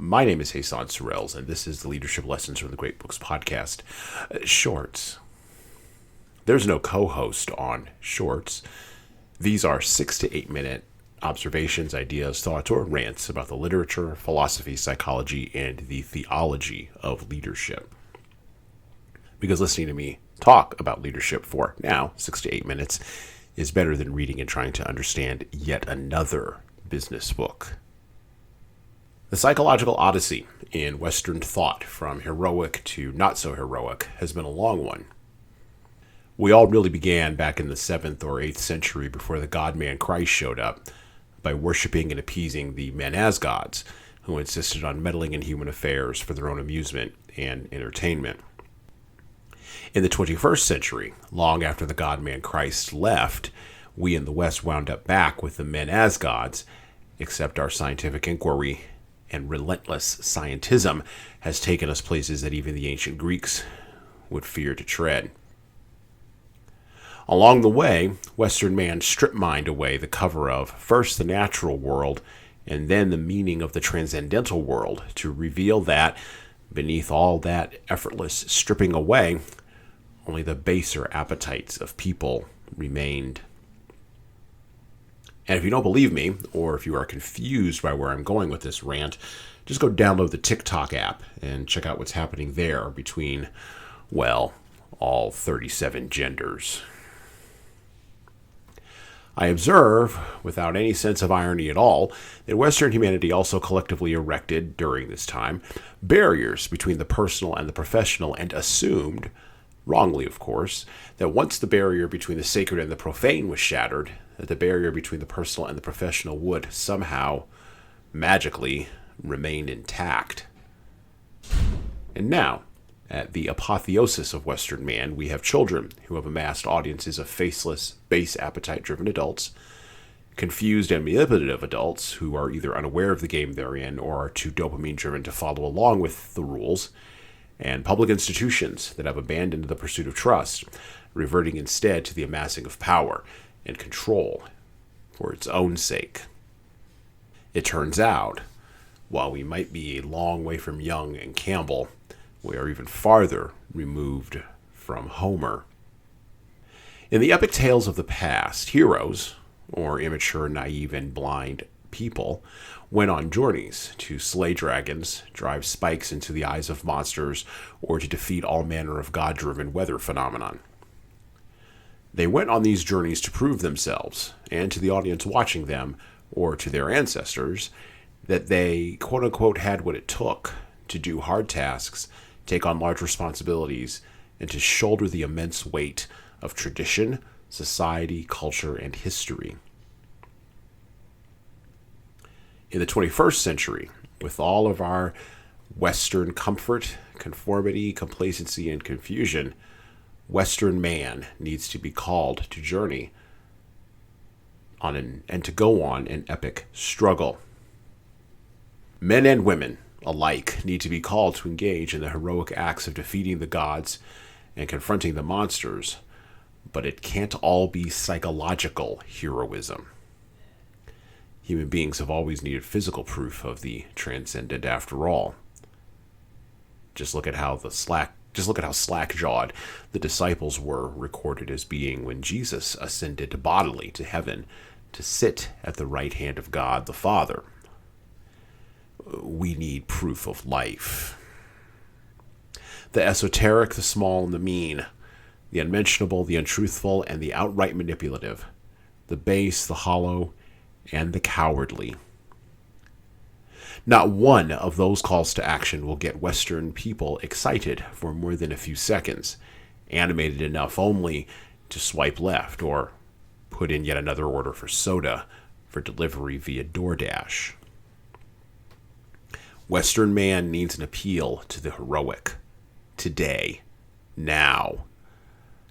My name is Hassan Sorrells, and this is the Leadership Lessons from the Great Books podcast. Shorts. There's no co-host on Shorts. These are 6 to 8 minute observations, ideas, thoughts, or rants about the literature, philosophy, psychology, and the theology of leadership. Because listening to me talk about leadership for now 6 to 8 minutes is better than reading and trying to understand yet another business book. The psychological odyssey in Western thought, from heroic to not so heroic, has been a long one. We all really began back in the 7th or 8th century before the God-man Christ showed up by worshiping and appeasing the men as gods, who insisted on meddling in human affairs for their own amusement and entertainment. In the 21st century, long after the God-man Christ left, we in the West wound up back with the men as gods, except our scientific inquiry and relentless scientism has taken us places that even the ancient Greeks would fear to tread. Along the way, Western man strip-mined away the cover of first the natural world and then the meaning of the transcendental world to reveal that, beneath all that effortless stripping away, only the baser appetites of people remained. And if you don't believe me, or if you are confused by where I'm going with this rant, just go download the TikTok app and check out what's happening there between, well, all 37 genders. I observe, without any sense of irony at all, that Western humanity also collectively erected, during this time, barriers between the personal and the professional, and assumed, wrongly of course, that once the barrier between the sacred and the profane was shattered, that the barrier between the personal and the professional would somehow, magically, remain intact. And now, at the apotheosis of Western man, we have children who have amassed audiences of faceless, base appetite-driven adults, confused and manipulative adults who are either unaware of the game they're in or are too dopamine-driven to follow along with the rules, and public institutions that have abandoned the pursuit of trust, reverting instead to the amassing of power and control for its own sake. It turns out, while we might be a long way from Young and Campbell, we are even farther removed from Homer. In the epic tales of the past, heroes, or immature, naive, and blind people, went on journeys to slay dragons, drive spikes into the eyes of monsters, or to defeat all manner of god-driven weather phenomenon. They went on these journeys to prove themselves, and to the audience watching them, or to their ancestors, that they, quote-unquote, had what it took to do hard tasks, take on large responsibilities, and to shoulder the immense weight of tradition, society, culture, and history. In the 21st century, with all of our Western comfort, conformity, complacency, and confusion, Western man needs to be called to journey on and to go on an epic struggle. Men and women alike need to be called to engage in the heroic acts of defeating the gods and confronting the monsters, but it can't all be psychological heroism. Human beings have always needed physical proof of the transcendent after all. Just look at how slack-jawed the disciples were recorded as being when Jesus ascended bodily to heaven to sit at the right hand of God the Father. We need proof of life. The esoteric, the small, and the mean, the unmentionable, the untruthful, and the outright manipulative, the base, the hollow, and the cowardly. Not one of those calls to action will get Western people excited for more than a few seconds, animated enough only to swipe left or put in yet another order for soda for delivery via DoorDash. Western man needs an appeal to the heroic, today, now,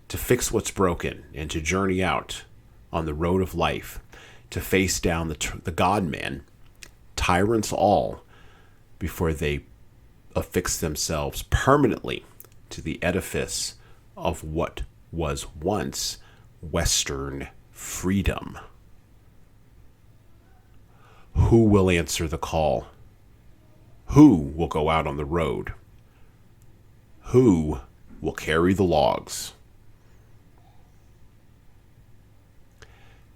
to fix what's broken and to journey out on the road of life, to face down the God-men, tyrants all, before they affix themselves permanently to the edifice of what was once Western freedom. Who will answer the call? Who will go out on the road? Who will carry the logs?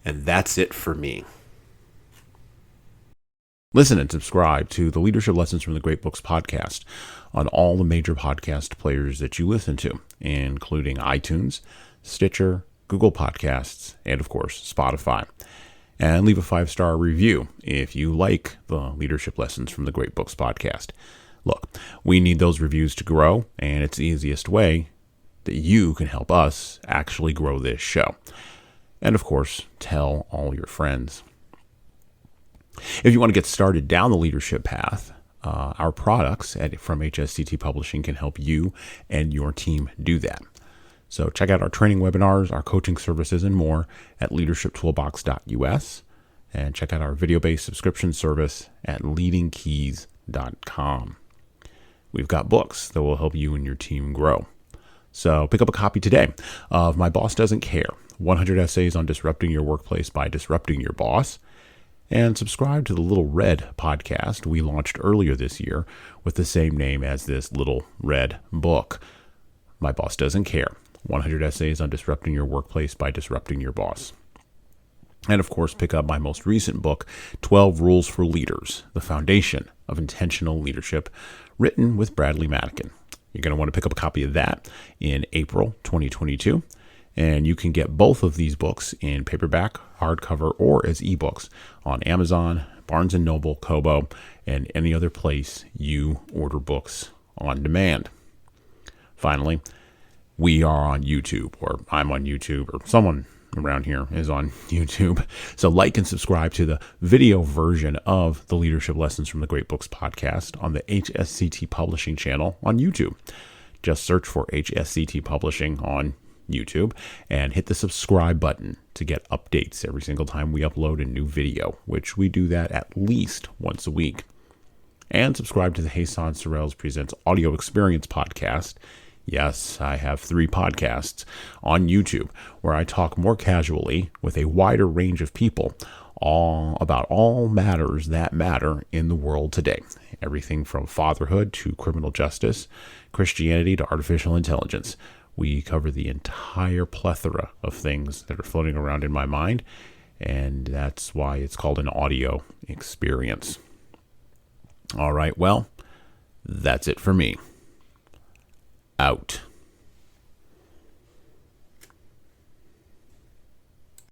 And that's it for me. Listen and subscribe to the Leadership Lessons from the Great Books podcast on all the major podcast players that you listen to, including iTunes, Stitcher, Google Podcasts, and of course, Spotify. And leave a 5-star review if you like the Leadership Lessons from the Great Books podcast. Look, we need those reviews to grow, and it's the easiest way that you can help us actually grow this show. And of course, tell all your friends. If you want to get started down the leadership path, our products from HSCT Publishing can help you and your team do that. So check out our training webinars, our coaching services, and more at leadershiptoolbox.us. And check out our video-based subscription service at leadingkeys.com. We've got books that will help you and your team grow. So pick up a copy today of My Boss Doesn't Care, 100 Essays on Disrupting Your Workplace by Disrupting Your Boss. And subscribe to the Little Red podcast we launched earlier this year with the same name as this Little Red book. My Boss Doesn't Care, 100 Essays on Disrupting Your Workplace by Disrupting Your Boss. And of course, pick up my most recent book, 12 Rules for Leaders, the Foundation of Intentional Leadership, written with Bradley Madigan. You're going to want to pick up a copy of that in April 2022. And you can get both of these books in paperback, hardcover, or as ebooks on Amazon, Barnes & Noble, Kobo, and any other place you order books on demand. Finally, we are on YouTube, or I'm on YouTube, or someone around here is on YouTube. So like and subscribe to the video version of the Leadership Lessons from the Great Books podcast on the HSCT Publishing channel on YouTube. Just search for HSCT Publishing on YouTube and hit the subscribe button to get updates every single time we upload a new video, which we do that at least once a week. And subscribe to the Hassan Sorrells Presents Audio Experience podcast. Yes, I have 3 podcasts on YouTube where I talk more casually with a wider range of people about all matters that matter in the world today. Everything from fatherhood to criminal justice, Christianity to artificial intelligence. We cover the entire plethora of things that are floating around in my mind, and that's why it's called an audio experience. All right, well, that's it for me. Out.